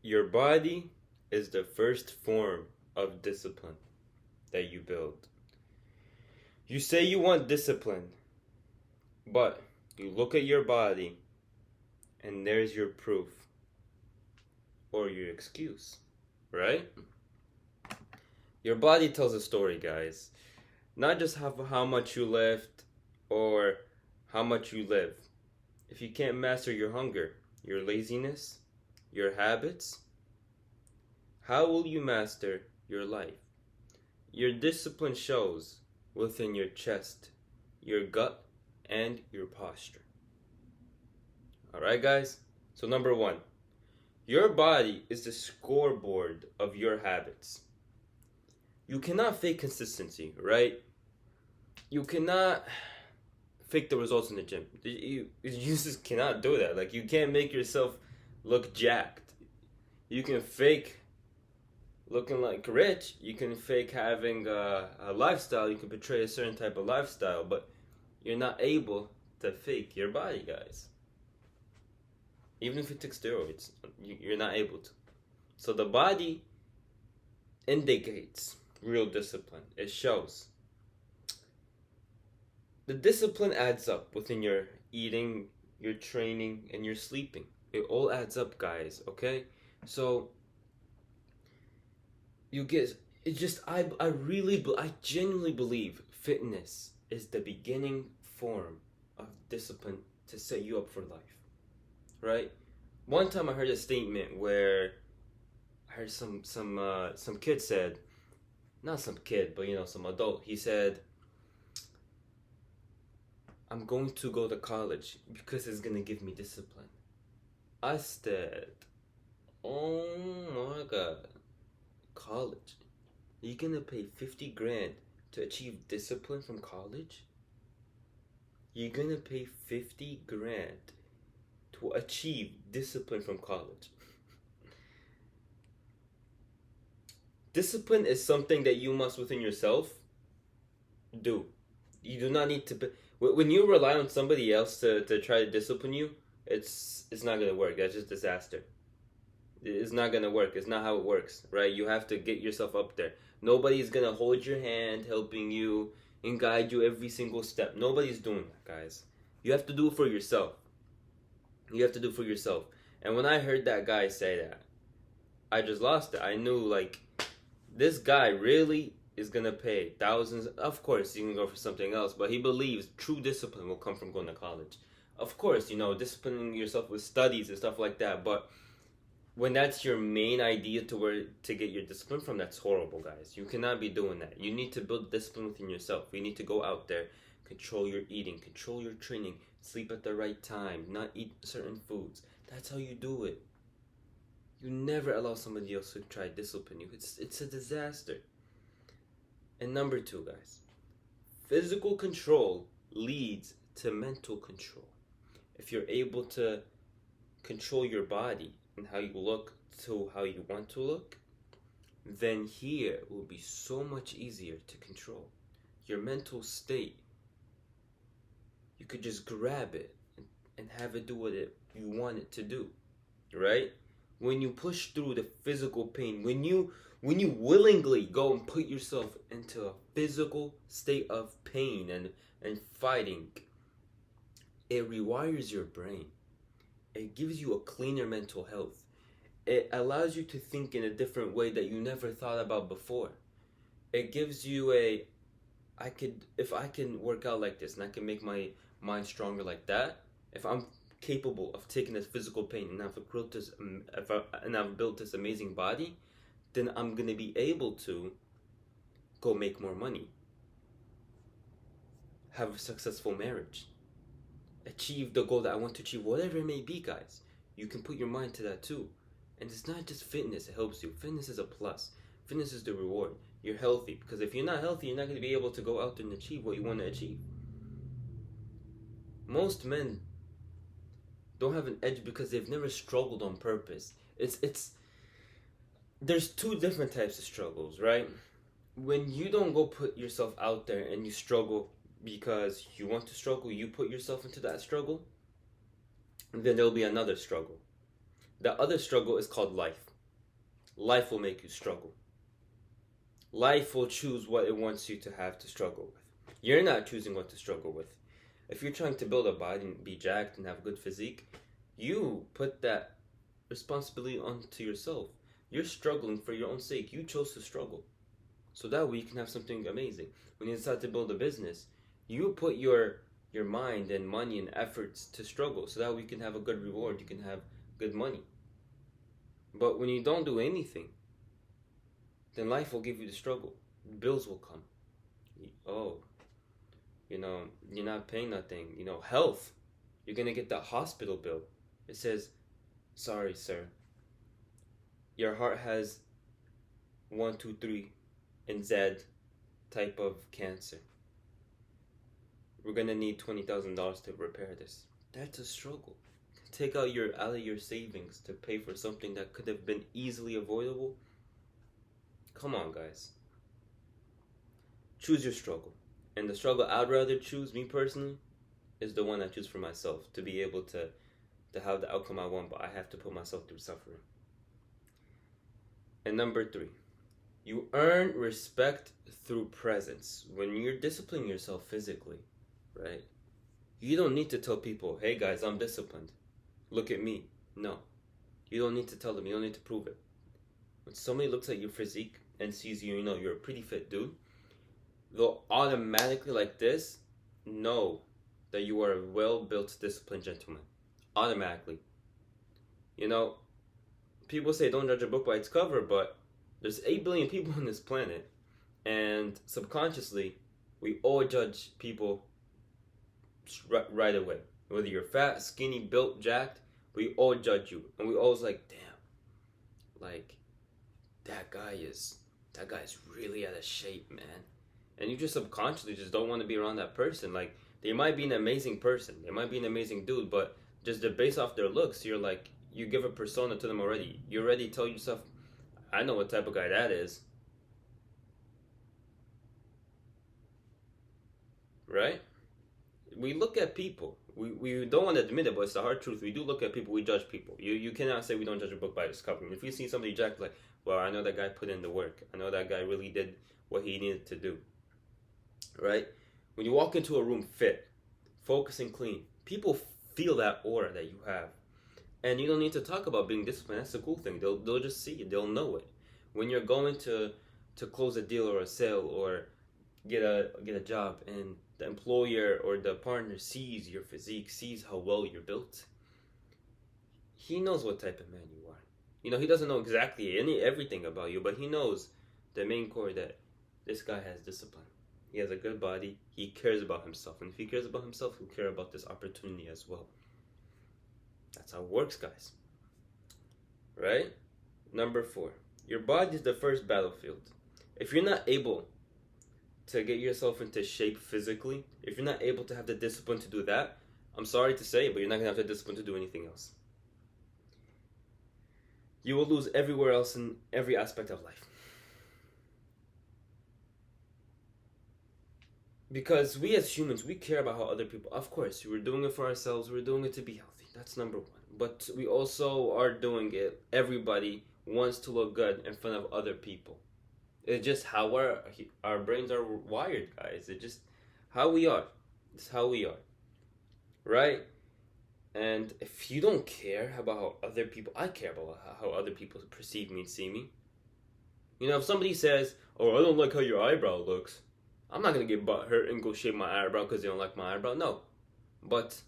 Your body is the first form of discipline that you build. You say you want discipline, but you look at your body and there's your proof or your excuse, right? Your body tells a story, guys. Not just how much you lift or how much you live. If you can't master your hunger, your laziness, your habits, how will you master your life? Your discipline shows within your chest, your gut, and your posture. Alright, guys? So, number one, your body is the scoreboard of your habits. You cannot fake consistency, right? You cannot fake the results in the gym. You just cannot do that. Like, you can't make yourself look jacked. You can fake looking like rich. You can fake having a lifestyle. You can portray a certain type of lifestyle, but you're not able to fake your body, guys. Even if you take steroids, you're not able to. So the body indicates real discipline. It shows. The discipline adds up within your eating, your training, and your sleeping. It all adds up, guys, okay? So you get it. Just I genuinely believe fitness is the beginning form of discipline to set you up for life, right? One time I heard a statement where I heard some kid said, not some kid, but some adult. He said, I'm going to go to college because it's gonna give me discipline. I said, oh my god, college? You're gonna pay 50 grand to achieve discipline from college? You're gonna pay 50 grand to achieve discipline from college? Discipline is something that you must within yourself do. You do not need to. When you rely on somebody else to try to discipline you, it's not gonna work. That's just disaster. It's not gonna work. It's not how it works, right? You have to get yourself up there. Nobody's gonna hold your hand, helping you and guide you every single step. Nobody's doing that, guys. You have to do it for yourself. You have to do it for yourself. And when I heard that guy say that, I just lost it. I knew, like, this guy really is gonna pay thousands. Of course, you can go for something else, but he believes true discipline will come from going to college. Of course, disciplining yourself with studies and stuff like that. But when that's your main idea to get your discipline from, that's horrible, guys. You cannot be doing that. You need to build discipline within yourself. You need to go out there, control your eating, control your training, sleep at the right time, not eat certain foods. That's how you do it. You never allow somebody else to try to discipline you. It's a disaster. And number two, guys, physical control leads to mental control. If you're able to control your body and how you look to how you want to look, then here it will be so much easier to control. Your mental state, you could just grab it and have it do what you want it to do, right? When you push through the physical pain, when you willingly go and put yourself into a physical state of pain and fighting, it rewires your brain. It gives you a cleaner mental health. It allows you to think in a different way that you never thought about before. It gives you if I can work out like this and I can make my mind stronger like that, if I'm capable of taking this physical pain and I've built this amazing body, then I'm gonna be able to go make more money, have a successful marriage, achieve the goal that I want to achieve, whatever it may be, guys. You can put your mind to that too. And it's not just fitness, it helps you. Fitness is a plus. Fitness is the reward. You're healthy, because if you're not healthy, you're not going to be able to go out there and achieve what you want to achieve. Most men don't have an edge because they've never struggled on purpose. There's two different types of struggles, right? When you don't go put yourself out there and you struggle because you want to struggle, you put yourself into that struggle, then there'll be another struggle. The other struggle is called life. life will make you struggle. Life will choose what it wants you to have to struggle with. You're not choosing what to struggle with. If you're trying to build a body and be jacked and have a good physique, you put that responsibility onto yourself. You're struggling for your own sake. You chose to struggle. So that way you can have something amazing. When you decide to build a business, you put your mind and money and efforts to struggle. So that way you can have a good reward. You can have good money. But when you don't do anything, then life will give you the struggle. Bills will come. Oh, you're not paying nothing. Health. You're going to get that hospital bill. It says, sorry, sir. Your heart has 1, 2, 3 and Z type of cancer. We're going to need $20,000 to repair this. That's a struggle. Take out out of your savings to pay for something that could have been easily avoidable. Come on, guys. Choose your struggle. And the struggle I'd rather choose, me personally, is the one I choose for myself. To be able to have the outcome I want, but I have to put myself through suffering. And number 3, you earn respect through presence. When you're disciplining yourself physically, right? You don't need to tell people, hey guys, I'm disciplined. Look at me. No. You don't need to tell them. You don't need to prove it. When somebody looks at your physique and sees you, you're a pretty fit dude, they'll automatically, like this, know that you are a well-built, disciplined gentleman. Automatically. People say don't judge a book by its cover, but there's 8 billion people on this planet, and subconsciously, we all judge people right away. Whether you're fat, skinny, built, jacked, we all judge you. And we always like, damn, like, that guy's really out of shape, man. And you just subconsciously just don't want to be around that person. Like, they might be an amazing person, they might be an amazing dude, but just based off their looks, you're like, you give a persona to them already. You already tell yourself, I know what type of guy that is. Right? We look at people. We don't want to admit it, but it's the hard truth. We do look at people. We judge people. You cannot say we don't judge a book by its cover. If you see somebody jacked, like, well, I know that guy put in the work. I know that guy really did what he needed to do. Right? When you walk into a room fit, focusing clean, people feel that aura that you have. And you don't need to talk about being disciplined. That's the cool thing. They'll just see it. They'll know it. When you're going to close a deal or a sale or get a job, and the employer or the partner sees your physique, sees how well you're built, he knows what type of man you are. He doesn't know exactly everything about you, but he knows the main core that this guy has discipline. He has a good body. He cares about himself. And if he cares about himself, he'll care about this opportunity as well. That's how it works, guys. Right? Number 4. Your body is the first battlefield. If you're not able to get yourself into shape physically, if you're not able to have the discipline to do that, I'm sorry to say, but you're not going to have the discipline to do anything else. You will lose everywhere else in every aspect of life. Because we as humans, we care about how other people, of course, we're doing it for ourselves, we're doing it to be healthy. That's number 1. But we also are doing it, everybody wants to look good in front of other people. It's just how our brains are wired, guys. It's just how we are. It's how we are. Right? And if you don't care about how other people, I care about how other people perceive me and see me. If somebody says, oh, I don't like how your eyebrow looks, I'm not going to get butthurt and go shave my eyebrow because they don't like my eyebrow. No. But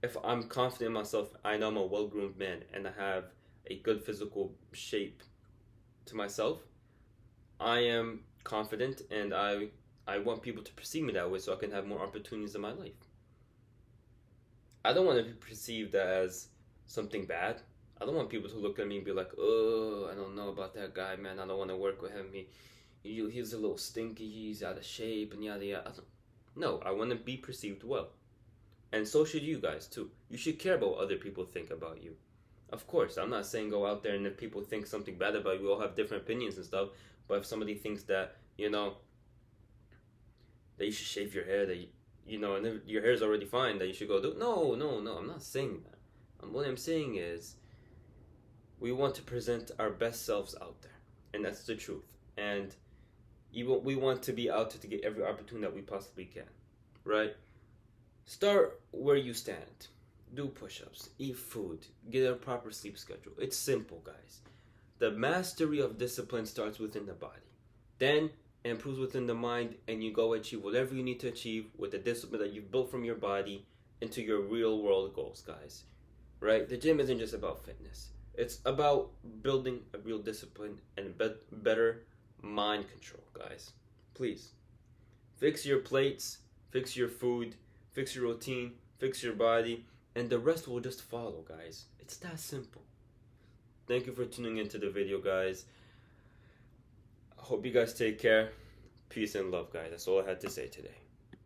if I'm confident in myself, I know I'm a well-groomed man and I have a good physical shape to myself, I am confident and I want people to perceive me that way so I can have more opportunities in my life. I don't want to be perceived as something bad. I don't want people to look at me and be like, oh, I don't know about that guy, man. I don't want to work with him. He's a little stinky. He's out of shape and yada yada. No, I want to be perceived well. And so should you guys too. You should care about what other people think about you. Of course, I'm not saying go out there and if people think something bad about you, we all have different opinions and stuff. But if somebody thinks that, that you should shave your hair, that and if your hair is already fine, that you should go do. No, I'm not saying that. What I'm saying is, We want to present our best selves out there, and that's the truth. And we want to be out there to get every opportunity that we possibly can, right? Start where you stand. Do push-ups, eat food, get a proper sleep schedule. It's simple, guys. The mastery of discipline starts within the body. Then it improves within the mind, and you go achieve whatever you need to achieve with the discipline that you've built from your body into your real world goals, guys. Right? The gym isn't just about fitness. It's about building a real discipline and better mind control, guys. Please. Fix your plates, fix your food, fix your routine, fix your body, and the rest will just follow, guys. It's that simple. Thank you for tuning into the video, guys. I hope you guys take care. Peace and love, guys. That's all I had to say today.